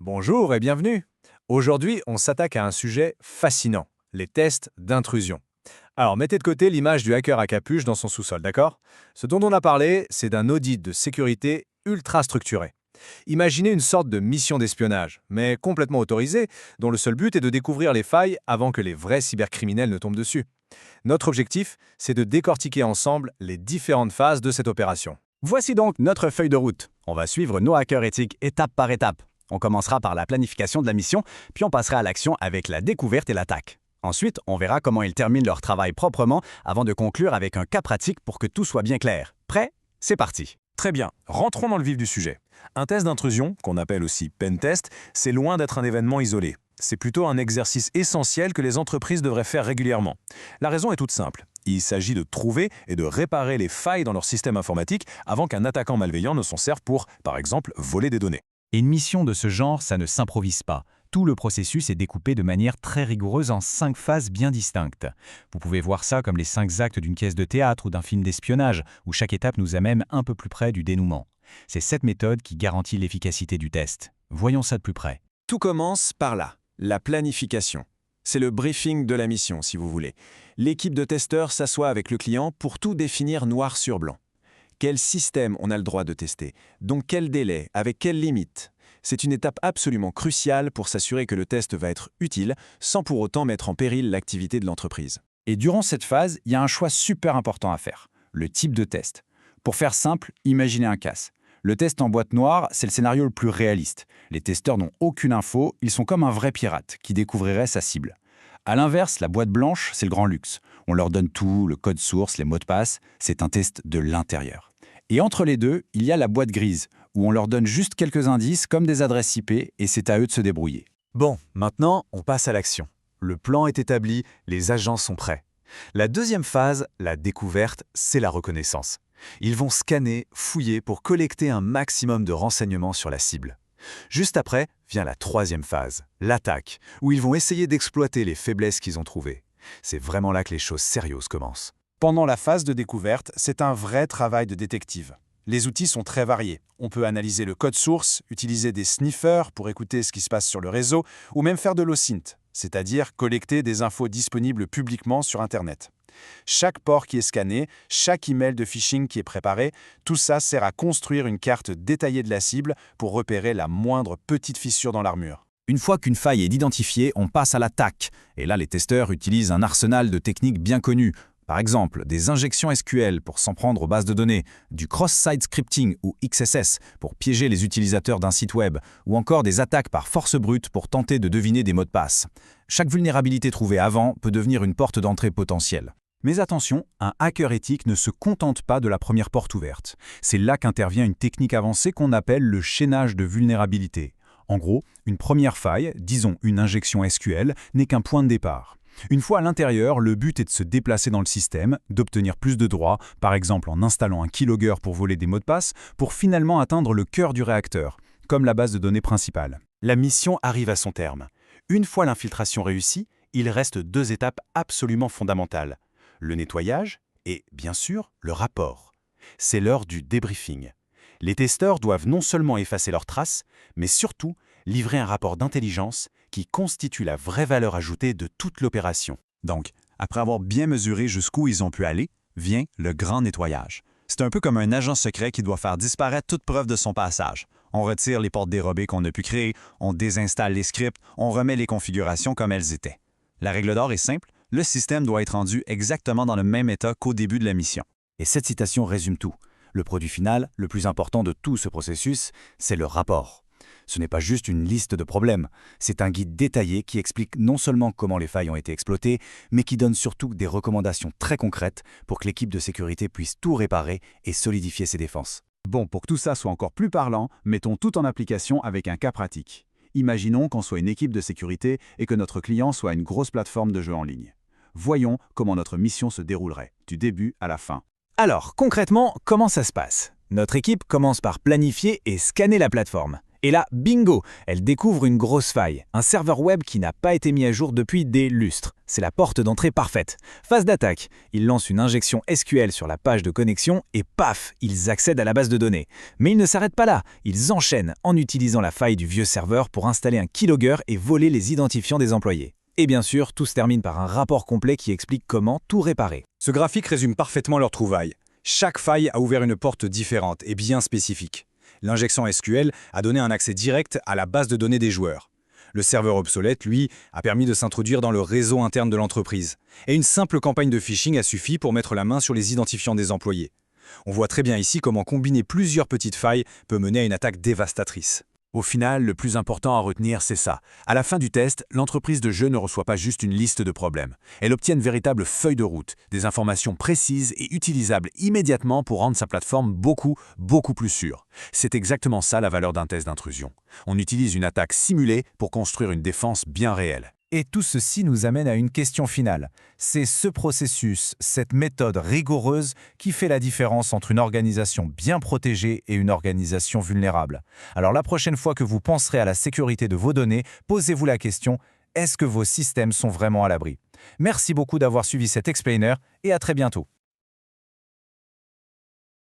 Bonjour et bienvenue. Aujourd'hui, on s'attaque à un sujet fascinant, les tests d'intrusion. Alors, mettez de côté l'image du hacker à capuche dans son sous-sol, d'accord? Ce dont on a parlé, c'est d'un audit de sécurité ultra structuré. Imaginez une sorte de mission d'espionnage, mais complètement autorisée, dont le seul but est de découvrir les failles avant que les vrais cybercriminels ne tombent dessus. Notre objectif, c'est de décortiquer ensemble les différentes phases de cette opération. Voici donc notre feuille de route. On va suivre nos hackers éthiques étape par étape. On commencera par la planification de la mission, puis on passera à l'action avec la découverte et l'attaque. Ensuite, on verra comment ils terminent leur travail proprement avant de conclure avec un cas pratique pour que tout soit bien clair. Prêt? C'est parti. Très bien, rentrons dans le vif du sujet. Un test d'intrusion, qu'on appelle aussi pen test, c'est loin d'être un événement isolé. C'est plutôt un exercice essentiel que les entreprises devraient faire régulièrement. La raison est toute simple. Il s'agit de trouver et de réparer les failles dans leur système informatique avant qu'un attaquant malveillant ne s'en serve pour, par exemple, voler des données. Et une mission de ce genre, ça ne s'improvise pas. Tout le processus est découpé de manière très rigoureuse en 5 phases bien distinctes. Vous pouvez voir ça comme les 5 actes d'une pièce de théâtre ou d'un film d'espionnage, où chaque étape nous amène un peu plus près du dénouement. C'est cette méthode qui garantit l'efficacité du test. Voyons ça de plus près. Tout commence par là, la planification. C'est le briefing de la mission, si vous voulez. L'équipe de testeurs s'assoit avec le client pour tout définir noir sur blanc. Quel système on a le droit de tester? Donc quel délai? Avec quelles limites? C'est une étape absolument cruciale pour s'assurer que le test va être utile, sans pour autant mettre en péril l'activité de l'entreprise. Et durant cette phase, il y a un choix super important à faire, le type de test. Pour faire simple, imaginez un casse. Le test en boîte noire, c'est le scénario le plus réaliste. Les testeurs n'ont aucune info, ils sont comme un vrai pirate qui découvrirait sa cible. A l'inverse, la boîte blanche, c'est le grand luxe. On leur donne tout, le code source, les mots de passe, c'est un test de l'intérieur. Et entre les deux, il y a la boîte grise, où on leur donne juste quelques indices comme des adresses IP et c'est à eux de se débrouiller. Bon, maintenant, on passe à l'action. Le plan est établi, les agents sont prêts. La deuxième phase, la découverte, c'est la reconnaissance. Ils vont scanner, fouiller pour collecter un maximum de renseignements sur la cible. Juste après, vient la troisième phase, l'attaque, où ils vont essayer d'exploiter les faiblesses qu'ils ont trouvées. C'est vraiment là que les choses sérieuses commencent. Pendant la phase de découverte, c'est un vrai travail de détective. Les outils sont très variés. On peut analyser le code source, utiliser des sniffers pour écouter ce qui se passe sur le réseau, ou même faire de l'OSINT, c'est-à-dire collecter des infos disponibles publiquement sur Internet. Chaque port qui est scanné, chaque email de phishing qui est préparé, tout ça sert à construire une carte détaillée de la cible pour repérer la moindre petite fissure dans l'armure. Une fois qu'une faille est identifiée, on passe à l'attaque. Et là, les testeurs utilisent un arsenal de techniques bien connues. Par exemple, des injections SQL pour s'en prendre aux bases de données, du cross-site scripting ou XSS pour piéger les utilisateurs d'un site web, ou encore des attaques par force brute pour tenter de deviner des mots de passe. Chaque vulnérabilité trouvée avant peut devenir une porte d'entrée potentielle. Mais attention, un hacker éthique ne se contente pas de la première porte ouverte. C'est là qu'intervient une technique avancée qu'on appelle le chaînage de vulnérabilité. En gros, une première faille, disons une injection SQL, n'est qu'un point de départ. Une fois à l'intérieur, le but est de se déplacer dans le système, d'obtenir plus de droits, par exemple en installant un keylogger pour voler des mots de passe, pour finalement atteindre le cœur du réacteur, comme la base de données principale. La mission arrive à son terme. Une fois l'infiltration réussie, il reste 2 étapes absolument fondamentales. Le nettoyage et, bien sûr, le rapport. C'est l'heure du débriefing. Les testeurs doivent non seulement effacer leurs traces, mais surtout livrer un rapport d'intelligence qui constitue la vraie valeur ajoutée de toute l'opération. Donc, après avoir bien mesuré jusqu'où ils ont pu aller, vient le grand nettoyage. C'est un peu comme un agent secret qui doit faire disparaître toute preuve de son passage. On retire les portes dérobées qu'on a pu créer, on désinstalle les scripts, on remet les configurations comme elles étaient. La règle d'or est simple, le système doit être rendu exactement dans le même état qu'au début de la mission. Et cette citation résume tout. Le produit final, le plus important de tout ce processus, c'est le rapport. Ce n'est pas juste une liste de problèmes, c'est un guide détaillé qui explique non seulement comment les failles ont été exploitées, mais qui donne surtout des recommandations très concrètes pour que l'équipe de sécurité puisse tout réparer et solidifier ses défenses. Bon, pour que tout ça soit encore plus parlant, mettons tout en application avec un cas pratique. Imaginons qu'on soit une équipe de sécurité et que notre client soit une grosse plateforme de jeux en ligne. Voyons comment notre mission se déroulerait, du début à la fin. Alors, concrètement, comment ça se passe? Notre équipe commence par planifier et scanner la plateforme. Et là, bingo, elle découvre une grosse faille, un serveur web qui n'a pas été mis à jour depuis des lustres. C'est la porte d'entrée parfaite. Phase d'attaque, ils lancent une injection SQL sur la page de connexion et paf, ils accèdent à la base de données. Mais ils ne s'arrêtent pas là, ils enchaînent en utilisant la faille du vieux serveur pour installer un keylogger et voler les identifiants des employés. Et bien sûr, tout se termine par un rapport complet qui explique comment tout réparer. Ce graphique résume parfaitement leur trouvaille. Chaque faille a ouvert une porte différente et bien spécifique. L'injection SQL a donné un accès direct à la base de données des joueurs. Le serveur obsolète, lui, a permis de s'introduire dans le réseau interne de l'entreprise. Et une simple campagne de phishing a suffi pour mettre la main sur les identifiants des employés. On voit très bien ici comment combiner plusieurs petites failles peut mener à une attaque dévastatrice. Au final, le plus important à retenir, c'est ça. À la fin du test, l'entreprise de jeu ne reçoit pas juste une liste de problèmes. Elle obtient une véritable feuille de route, des informations précises et utilisables immédiatement pour rendre sa plateforme beaucoup plus sûre. C'est exactement ça la valeur d'un test d'intrusion. On utilise une attaque simulée pour construire une défense bien réelle. Et tout ceci nous amène à une question finale. C'est ce processus, cette méthode rigoureuse qui fait la différence entre une organisation bien protégée et une organisation vulnérable. Alors la prochaine fois que vous penserez à la sécurité de vos données, posez-vous la question, est-ce que vos systèmes sont vraiment à l'abri? Merci beaucoup d'avoir suivi cet explainer et à très bientôt.